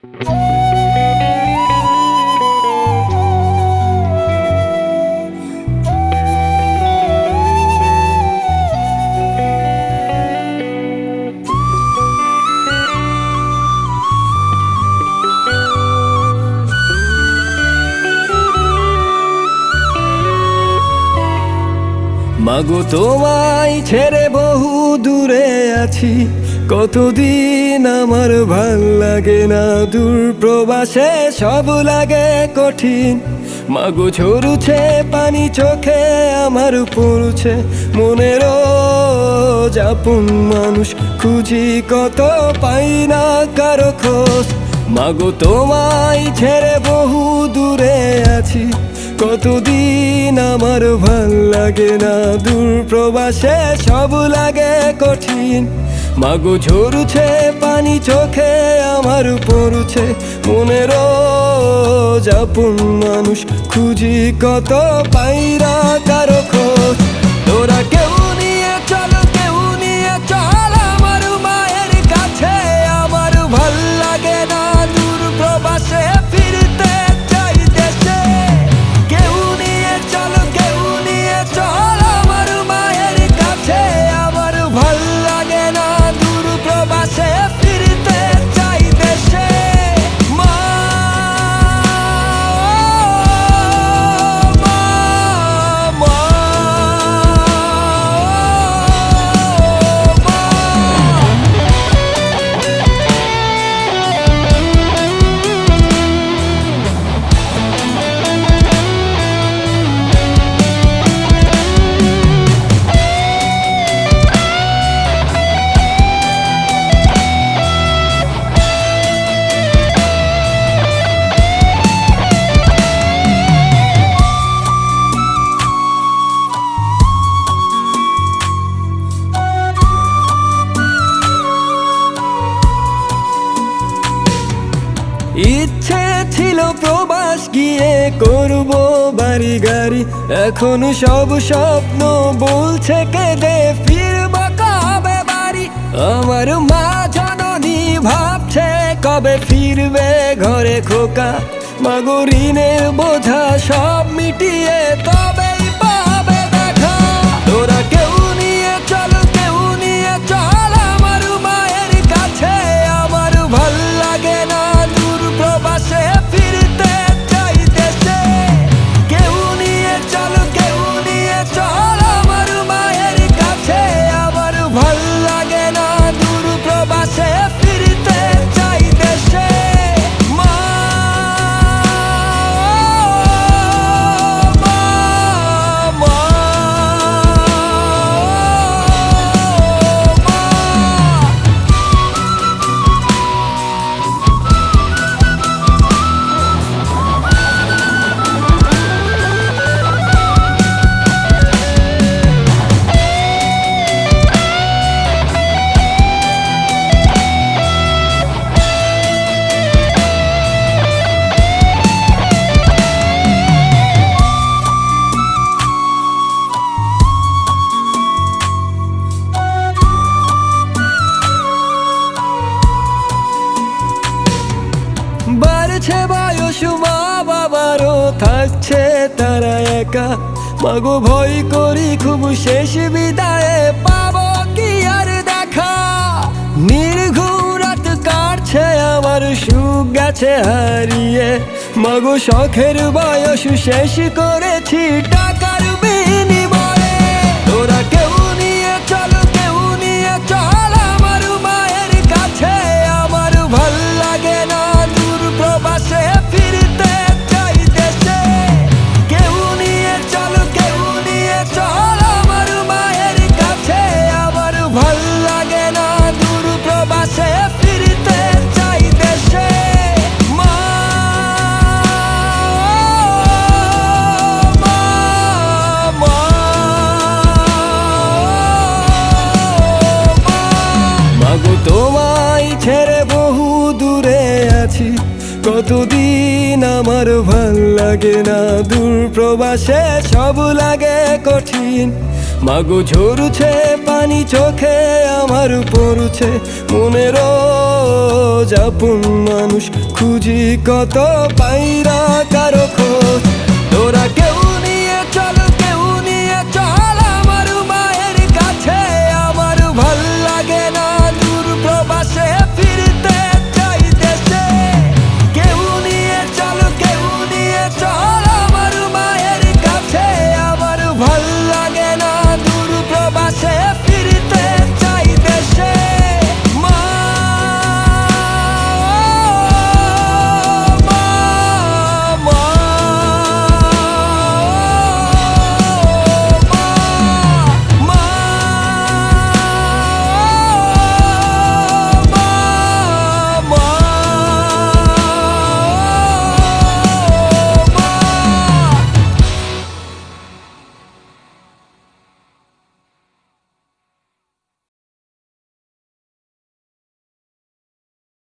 মাগো তোমায় ছেড়ে বহু দূরে আছি, কতদিন আমার ভাল লাগে না। দূর প্রবাসে সব লাগে কঠিন। মাগো ঝরুছে পানি চোখে আমার পড়ছে, মনের আপন মানুষ খুঁজি কত পাই না কারো খোঁজ। মাগো তোমায় ছেড়ে বহু দূরে আছি, কতদিন আমার ভাল লাগে না। দূর প্রবাসে সব লাগে কঠিন। মাগো ঝরুছে পানি চোখে আমার পড়ছে, মনের আপন মানুষ খুঁজি কত পাই না কারো খোঁজ। তোরা কেউ নিয়ে চল, কেউ নিয়ে চল আমার মায়ের কাছে। আমার ভাল লাগে না দূর প্রবাসে ফিরতে চাই দেশে। কেউ নিয়ে চল, কেউ নিয়ে চল আমার মায়ের কাছে। আমার ভাল লাগে না দূর প্রবাসে ফিরতে চাই দেশে। মা, মা, মা, ইচ্ছে ছিল প্রবাস গিয়ে করব বাড়ি গাড়ি। এখন সব স্বপ্ন বলছে কেঁদে ফিরব কবে বাড়ি। আমার মা জননী ভাবছে কবে ফিরবে ঘরে খোকা। মাগো ঋণের বোঝা সব মিটিয়ে তবেই পাবে দেখা। তোরা কেউ নিয়ে চল, কেউ নিয়ে চল আমার মায়ের কাছে। আমার ভাল লাগে না দূর প্রবাসে ফিরতে চাই দেশে। কেউ নিয়ে চল, কেউ নিয়ে চল আমার মায়ের কাছে। আমার ভাল লাগে না দূর প্রবাসে ফিরতে চাই দেশে। মা, মা, মা, বাড়ছে বয়স, মা বাবারও থাকছে তারা একা। মাগো ভয় করি খুব শেষ বিদায়ে পাবো কি আর দেখা। নির্ঘুম রাত কাটছে আমার, সুখ গেছে হারিয়ে। মাগো শখের বয়স শেষ করেছি টাকার বিনিময়ে। তোরা কেউ নিয়ে চল, কেউ নিয়ে চল আমার মায়ের কাছে। আমার ভাল লাগে না দূর প্রবাসে ফিরতে চাই দেশে। কেউ নিয়ে চল, কেউ নিয়ে চল আমার মায়ের কাছে। আমার ভাল লাগে না দূর প্রবাসে ফিরতে চাই দেশে। মা, মা, মা, মাগো তোমায় ছেড়ে বহু দূরে আছি, কতদিন আমার ভাল লাগে না। দূর প্রবাসে সব লাগে কঠিন। মাগো ঝরুছে পানি চোখে আমার পড়ছে, মনের রোজ আপন মানুষ খুঁজি কত পাইরা কারো খোঁজ তোরা কে